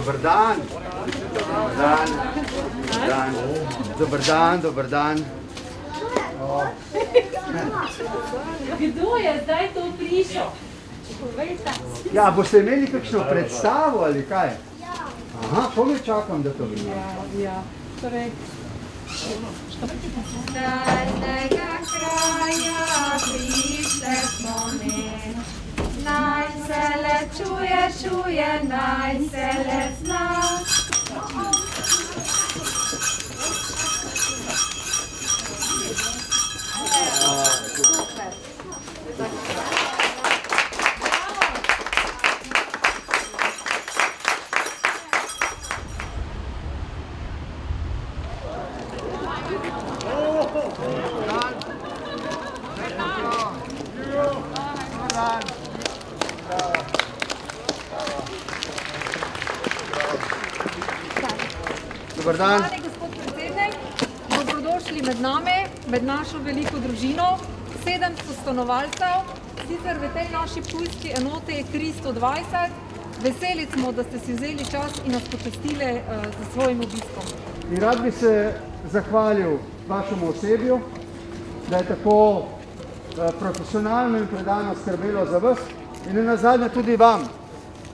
Dober dan. Dober dan. Dober dan. Kdo je zdaj to prišel? Ja, boste imeli kakšno predstavo ali kaj? Aha, koga čakam, da to vidim? Ja, torej... Z daljnega kraja prišle smo mi, naj se le čuje, naj se le zna. Dobar dan. Spoštovani gospod predsednik, dobrodošli med nami, med našo veliko družino, 700 stanovalcev, sicer v tej naši ptujski enoti je 320. Veseli smo, da ste si vzeli čas in nas počastili za svojim obiskom. In rad bi se zahvalil vašemu osebju, da je tako profesionalno in predano skrbelo za vas in nenazadnje tudi vam,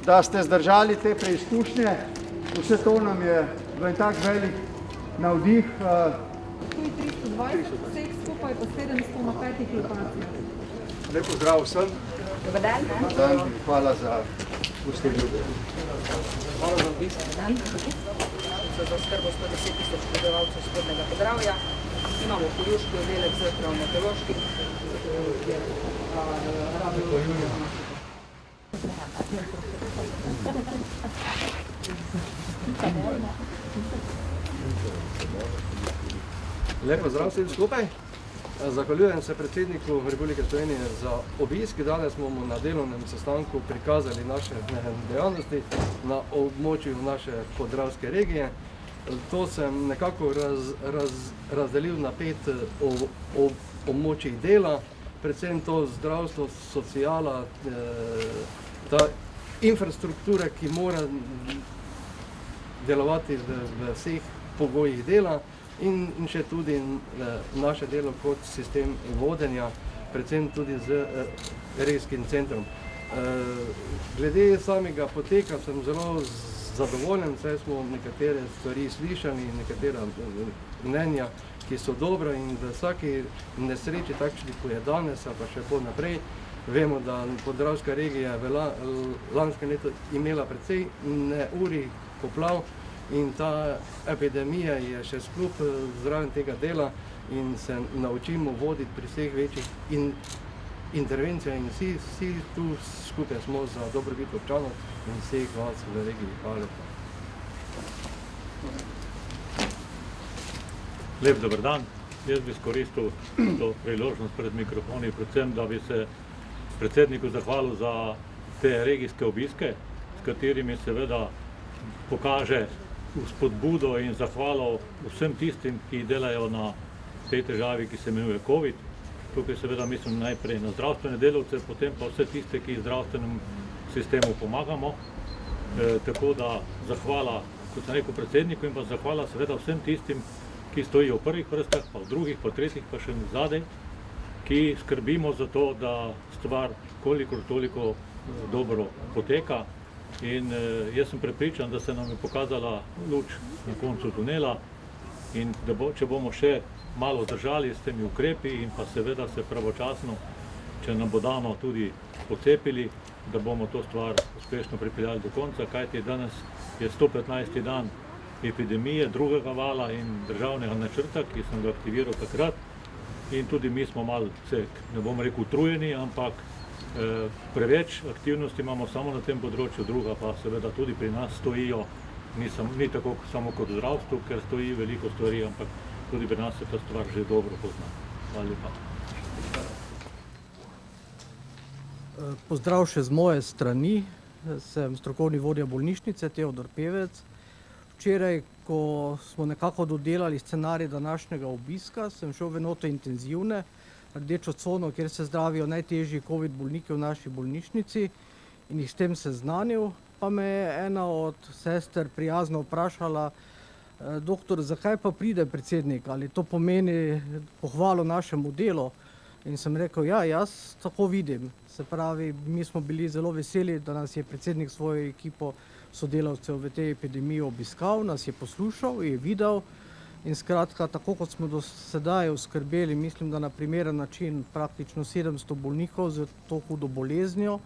da ste zdržali te preizkušnje. Vse to nam je v en tak velik navdih. Tu je 320, vseh skupaj pa 700 na 5 lokacijah. Lep pozdrav vsem. Dobar dan. Hvala za gostiljo. Hvala za obisk. Za oskrbo 110 tisoč prebivalcev Spodnjega Podravja. Imamo kirurški oddelek z travmatološkim, kjer Lep pozdrav vsem skupaj. Zahvaljujem se predsedniku Republike Slovenije za obisk. Danes smo mu na delovnem sestanku prikazali naše dejavnosti na območju naše podravske regije. To sem nekako razdelil na 5 območij dela, predvsem to zdravstvo, sociala, ta infrastruktura, ki mora delovati v vseh pogojih dela in še tudi naše delo kot sistem vodenja, predvsem tudi z regijskim centrom. Glede samega poteka sem zelo zadovoljen, saj smo nekatere stvari slišali, nekatera mnenja, ki so dobra in v vsaki nesreči, takšni kot je danes, pa še naprej. Vemo, da podravska regija je lansko leto imela precej neurij, poplav in ta epidemija je še skljub zraven tega dela in se naučimo voditi pri vseh večjih intervencijah in vsi tu skupaj smo za dobrobit občanov in vseh vas v regiji. Hvala lepa. Lep dober dan. Jaz bi izkoristil to priložnost pred mikrofoni, predvsem, da bi se predsedniku zahvalil za te regijske obiske, s katerimi seveda pokaže spodbudo in zahvalo vsem tistim, ki delajo na tej težavi, ki se imenuje COVID. Tukaj seveda mislim najprej na zdravstvene delavce, potem pa vse tiste, ki zdravstvenemu sistemu pomagamo. Tako da zahvala, kot sem rekel, predsedniku in pa zahvala seveda vsem tistim, ki stojijo v prvih vrstah, pa v drugih, pa v tretjih, pa še zadaj, ki skrbimo za to, da stvar kolikor toliko dobro poteka. In jaz sem prepričan, da se nam je pokazala luč na koncu tunela in da če bomo še malo zdržali s temi ukrepi in pa seveda se pravočasno, če nam bo dano tudi pocepili, da bomo to stvar uspešno pripeljali do konca, kajti danes je 115. dan epidemije, drugega vala in državnega načrta, ki sem ga aktiviral takrat. In tudi mi smo malo, ne bom rekel utrujeni, ampak preveč aktivnosti imamo samo na tem področju, druga pa seveda tudi pri nas stojijo, ni tako samo kot v zdravstvu, ker stoji veliko stvari, ampak tudi pri nas se ta stvar že dobro pozna. Hvala lepa. Pozdrav še z moje strani, sem strokovni vodja bolnišnice Teodor Pevec. Včeraj, ko smo nekako dodelali scenarij današnjega obiska, sem šel v enoto intenzivne, rdečo cono, kjer se zdravijo najtežji COVID bolniki v naši bolnišnici in jih s tem seznanil. pa me je ena od sester prijazno vprašala, doktor, zakaj pa pride predsednik, ali to pomeni pohvalo našemu delu? In sem rekel, ja, jaz tako vidim. Se pravi, mi smo bili zelo veseli, da nas je predsednik svojo ekipo sodelavcev v tej epidemiji obiskal, nas je poslušal, je videl in skratka, tako kot smo do sedaj oskrbeli, mislim, da na primeren način praktično 700 bolnikov z to hudo boleznijo,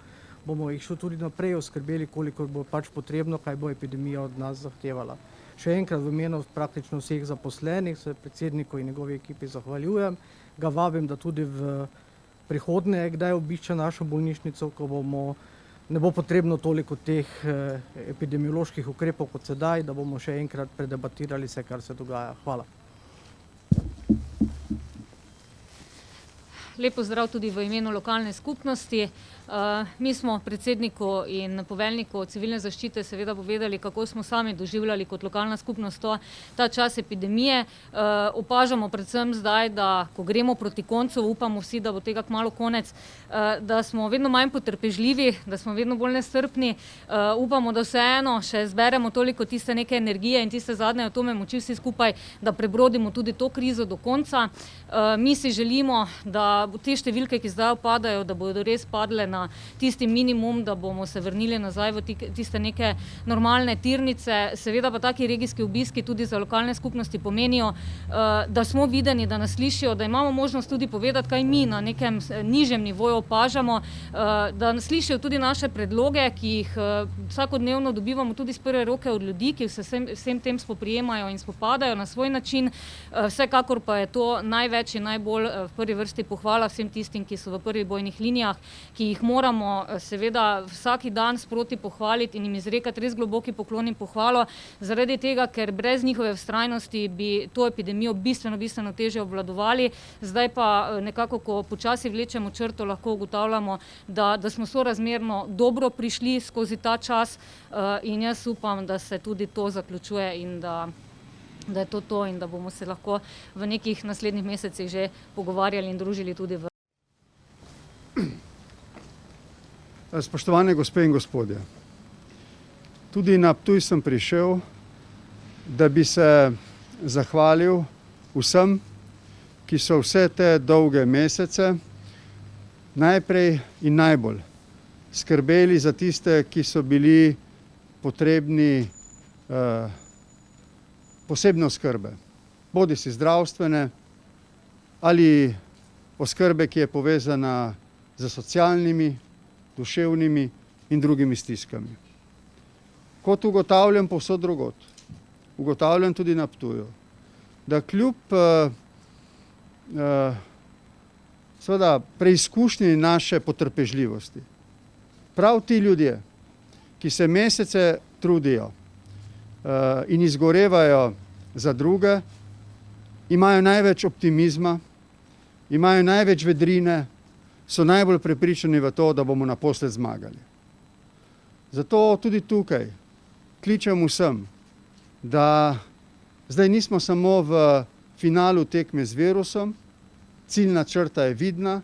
bomo jih še tudi naprej oskrbeli, koliko bo pač potrebno, kaj bo epidemija od nas zahtevala. Še enkrat v imenu praktično vseh zaposlenih se predsedniku in njegovi ekipi zahvaljujem, ga vabim, da tudi v prihodnje kdaj obišče našo bolnišnico, ko ne bo potrebno toliko teh epidemioloških ukrepov kot sedaj, da bomo še enkrat predebatirali vse, kar se dogaja. Hvala. Lep pozdrav tudi v imenu lokalne skupnosti. Mi smo predsedniku in poveljniku civilne zaščite seveda povedali, kako smo sami doživljali kot lokalna skupnost ta čas epidemije. Opažamo predvsem zdaj, da ko gremo proti koncu, upamo vsi, da bo tega kmalu konec, da smo vedno manj potrpežljivi, da smo vedno bolj nestrpni. Upamo, da vseeno še zberemo toliko tiste neke energije in tiste zadnje atome moči vsi skupaj, da prebrodimo tudi to krizo do konca. Mi si želimo, da te številke, ki zdaj upadajo, da bodo res padle na tisti minimum, da bomo se vrnili nazaj v tiste neke normalne tirnice. Seveda pa taki regijski obiski tudi za lokalne skupnosti pomenijo, da smo videni, da nas slišijo, da imamo možnost tudi povedati, kaj mi na nekem nižjem nivoju opažamo, da nas slišijo tudi naše predloge, ki jih vsakodnevno dobivamo tudi iz prve roke od ljudi, ki se vsem tem spoprijemajo in spopadajo na svoj način. Vsekakor pa je to največ in najbolj v prvi vrsti pohvala vsem tistim, ki so v prvih bojnih linijah, ki jih moramo seveda vsak dan sproti pohvaliti in jim izrekati res globoki poklon in pohvalo, zaradi tega, ker brez njihove vztrajnosti bi to epidemijo bistveno težje obvladovali. Zdaj pa nekako, ko počasi vlečemo črto, lahko ugotavljamo, da smo sorazmerno dobro prišli skozi ta čas in jaz upam, da se tudi to zaključuje in da je to in da bomo se lahko v nekih naslednjih mesecih že pogovarjali in družili tudi v. Spoštovane gospe in gospodje, tudi na Ptuj sem prišel, da bi se zahvalil vsem, ki so vse te dolge mesece najprej in najbolj skrbeli za tiste, ki so bili potrebni posebne oskrbe, bodisi zdravstvene ali oskrbe, ki je povezana z socialnimi, duševnimi in drugimi stiskami. Kot ugotavljam povsod drugod, ugotavljam tudi na Ptuju, da kljub seveda preizkušnji naše potrpežljivosti, prav ti ljudje, ki se mesece trudijo in izgorevajo za druge, imajo največ optimizma, imajo največ vedrine, so najbolj prepričani v to, da bomo naposled zmagali. Zato tudi tukaj kličem vsem, da zdaj nismo samo v finalu tekme z virusom, ciljna črta je vidna,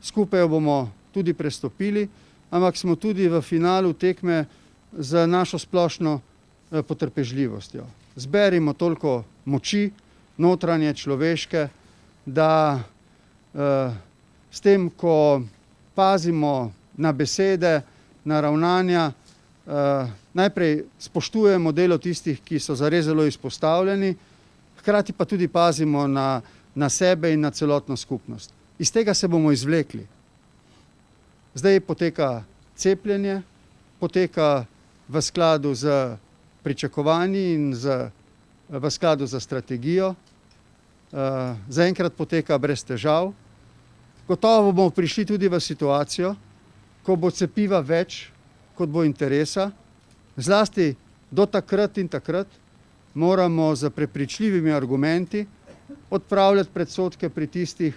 skupaj jo bomo tudi prestopili, ampak smo tudi v finalu tekme z našo splošno potrpežljivostjo. Zberimo toliko moči, notranje, človeške, da s tem, ko pazimo na besede, na ravnanja, najprej spoštujemo delo tistih, ki so zares zelo izpostavljeni, hkrati pa tudi pazimo na sebe in na celotno skupnost. Iz tega se bomo izvlekli. Zdaj poteka cepljenje, poteka v skladu z pričakovanji in v skladu za strategijo. Zaenkrat poteka brez težav. Gotovo bomo prišli tudi v situacijo, ko bo cepiva več, kot bo interesa. Zlasti do takrat in takrat moramo z prepričljivimi argumenti odpravljati predsodke pri tistih,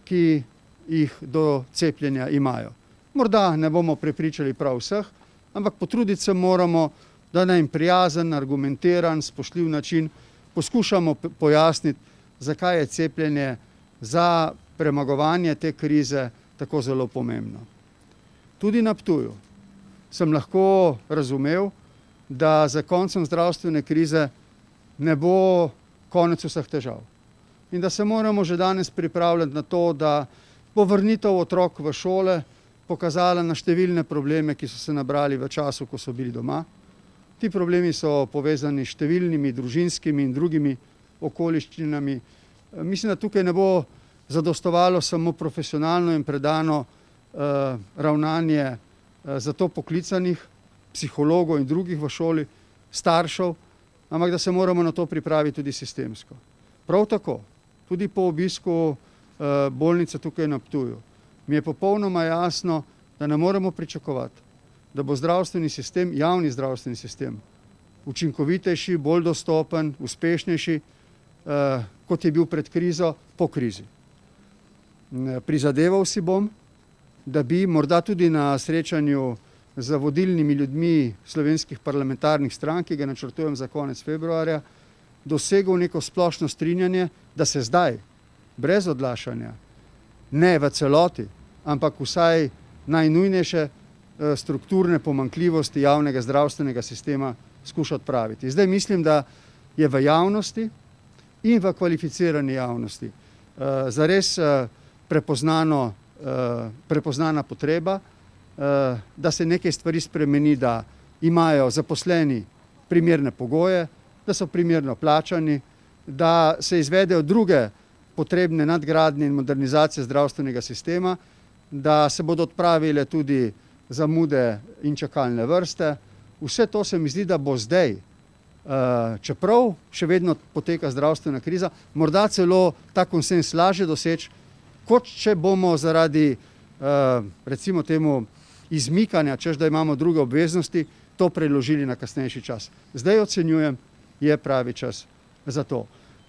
ki jih do cepljenja imajo. Morda ne bomo prepričali prav vseh, ampak potruditi se moramo, da na en prijazen, argumentiran, spoštljiv način poskušamo pojasniti, zakaj je cepljenje za premagovanje te krize tako zelo pomembno. Tudi na Ptuju sem lahko razumel, da za koncem zdravstvene krize ne bo konec vseh težav. In da se moramo že danes pripravljati na to, da bo vrnitev otrok v šole pokazala na številne probleme, ki so se nabrali v času, ko so bili doma. Ti problemi so povezani s številnimi družinskimi in drugimi okoliščinami. Mislim, da tukaj ne bo zadostovalo samo profesionalno in predano ravnanje za to poklicanih psihologov in drugih v šoli, staršev, ampak da se moramo na to pripraviti tudi sistemsko. Prav tako, tudi po obisku bolnice tukaj na Ptuju, mi je popolnoma jasno, da ne moremo pričakovati, da bo zdravstveni sistem, javni zdravstveni sistem, učinkovitejši, bolj dostopen, uspešnejši, kot je bil pred krizo, po krizi. Prizadeval si bom, da bi morda tudi na srečanju z vodilnimi ljudmi slovenskih parlamentarnih strank, ki ga načrtujem za konec februarja, dosegel neko splošno strinjanje, da se zdaj, brez odlašanja, ne v celoti, ampak vsaj najnujnejše strukturne pomanjkljivosti javnega zdravstvenega sistema skuša odpraviti. Zdaj mislim, da je v javnosti in v kvalificirani javnosti zares prepoznana potreba, da se nekaj stvari spremeni, da imajo zaposleni primerne pogoje, da so primerno plačani, da se izvedejo druge potrebne nadgradnje in modernizacije zdravstvenega sistema, da se bodo odpravile tudi zamude in čakalne vrste. Vse to se mi zdi, da bo zdaj, čeprav še vedno poteka zdravstvena kriza, morda celo ta konsens lažje doseči, kot če bomo zaradi, recimo temu, izmikanja, češ da imamo druge obveznosti, to preložili na kasnejši čas. Zdaj ocenjujem, je pravi čas za to.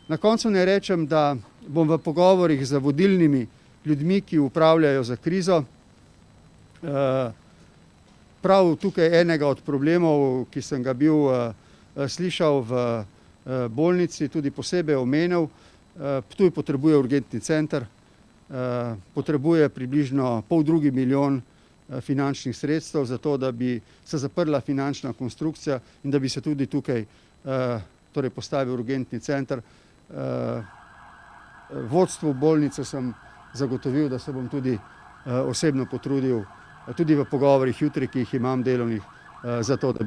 Na koncu ne rečem, da bom v pogovorih z vodilnimi ljudmi, ki upravljajo za krizo, prav tukaj enega od problemov, ki sem ga bil slišal v bolnici, tudi posebej omenil, Ptuj potrebuje urgentni center, potrebuje približno 1,5 milijona finančnih sredstev za to, da bi se zaprla finančna konstrukcija in da bi se tudi tukaj torej postavil urgentni center. Vodstvu bolnice sem zagotovil, da se bom tudi osebno potrudil, tudi v pogovorih jutri, ki jih imam delovnih, za to, da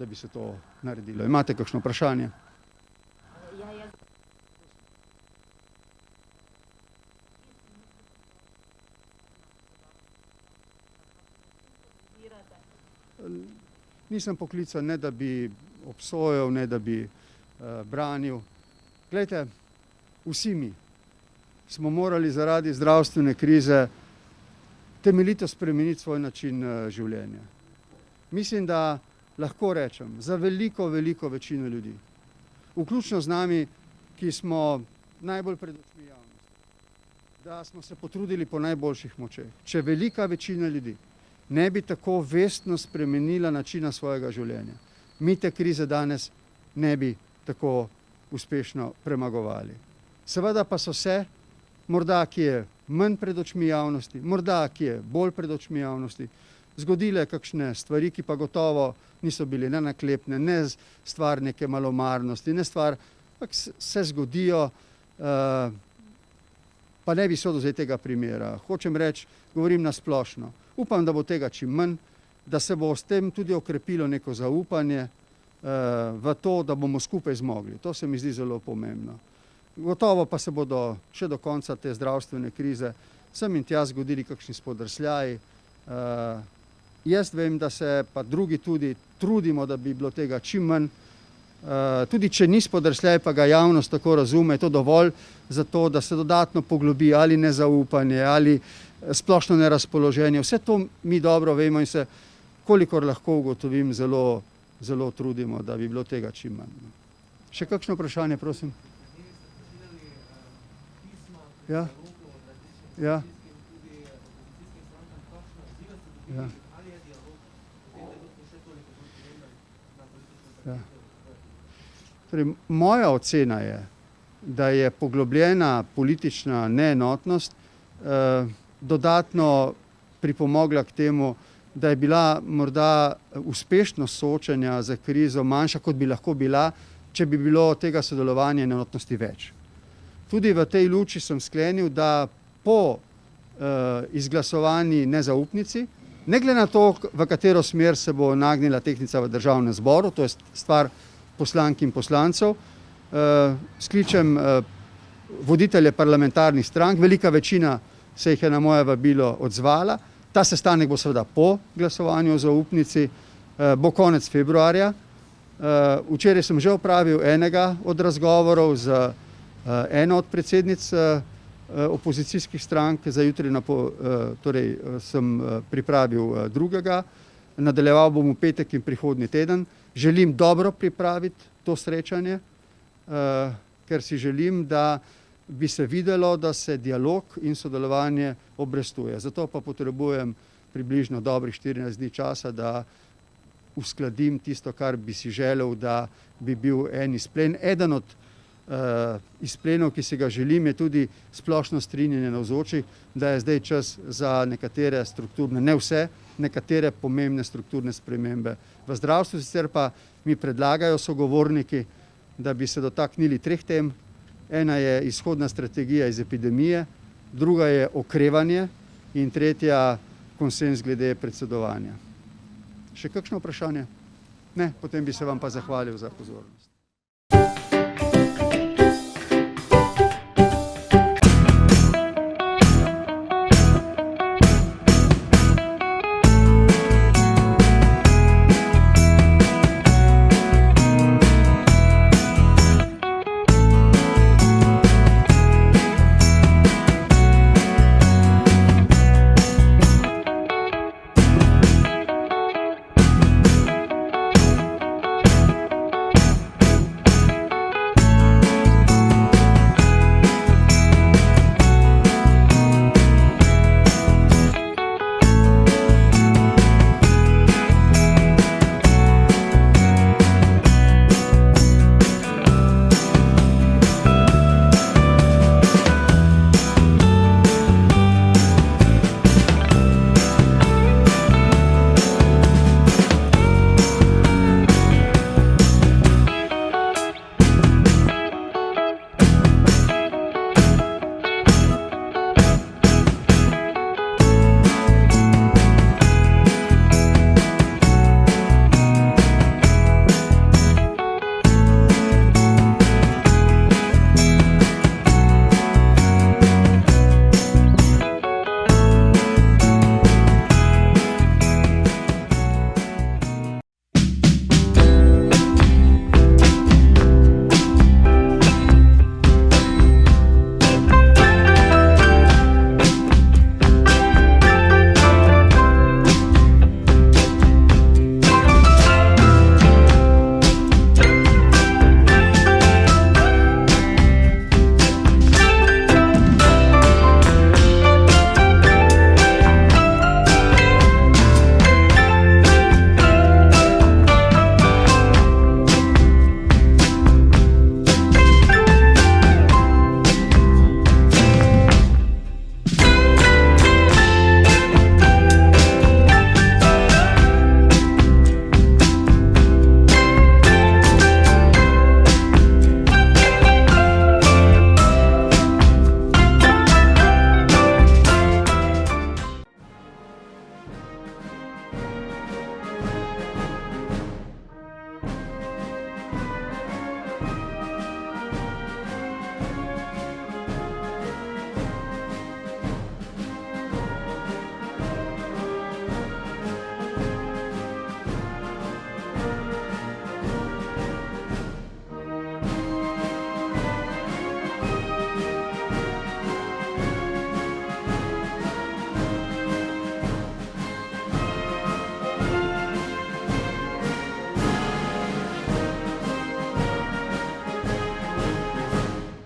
bi se to naredilo. Imate kakšno vprašanje? Nisem poklican, ne da bi obsojal, ne da bi branil. Glejte, vsi mi smo morali zaradi zdravstvene krize temeljito spremeniti svoj način življenja. Mislim, da lahko rečem, za veliko večino ljudi, vključno z nami, ki smo najbolj pred očmi javnosti, da smo se potrudili po najboljših močeh. Če velika večina ljudi ne bi tako vestno spremenila načina svojega življenja, mi te krize danes ne bi tako uspešno premagovali. Seveda pa so se, morda kje manj pred očmi javnosti, morda kje bolj pred očmi javnosti, zgodile kakšne stvari, ki pa gotovo niso bili ne naklepne, ne stvar neke malomarnosti, ne stvar, ampak se zgodijo, pa ne bi sodil zdaj tega primera. Hočem reči, govorim na splošno. Upam, da bo tega čim manj, da se bo s tem tudi okrepilo neko zaupanje v to, da bomo skupaj zmogli. To se mi zdi zelo pomembno. Gotovo pa se bodo še do konca te zdravstvene krize sem in tja zgodili kakšni spodrsljaji. Jaz vem, da se pa drugi tudi trudimo, da bi bilo tega čim manj. Tudi če ni spodrsljaj, pa ga javnost tako razume, je to dovolj za to, da se dodatno poglobi ali nezaupanje, ali splošno nerazpoloženje. Vse to mi dobro vemo in se, kolikor lahko ugotovim, zelo trudimo, da bi bilo tega čim manj. Še kakšno vprašanje, prosim? Ja? Ja? Ja. Ja. Torej, moja ocena je, da je poglobljena politična neenotnost dodatno pripomogla k temu, da je bila morda uspešnost soočanja z krizo manjša, kot bi lahko bila, če bi bilo tega sodelovanja in enotnosti več. Tudi v tej luči sem sklenil, da po izglasovani nezaupnici, ne glede na to, v katero smer se bo nagnila tehtnica v državnem zboru, to je stvar poslank in poslancev, skličem voditelje parlamentarnih strank, velika večina se jih je na moje vabilo odzvala. Ta sestanek bo seveda po glasovanju o zaupnici, bo konec februarja. Včeraj sem že opravil enega od razgovorov z eno od predsednic opozicijskih strank, za jutri torej sem pripravil drugega, nadaljeval bom v petek in prihodnji teden. Želim dobro pripraviti to srečanje, ker si želim, da bi se videlo, da se dialog in sodelovanje obrestuje. Zato pa potrebujem približno dobrih 14 dni časa, da uskladim tisto, kar bi si želel, da bi bil en izplen. Eden od izplenov, ki si ga želim, je tudi splošno strinjanje navzočih, da je zdaj čas za nekatere strukturne, ne vse, nekatere pomembne strukturne spremembe v zdravstvu. Sicer pa mi predlagajo sogovorniki, da bi se dotaknili 3 tem. Ena je izhodna strategija iz epidemije, druga je okrevanje in tretja konsenz glede predsedovanja. Še kakšno vprašanje? Ne, potem bi se vam pa zahvalil za pozornost.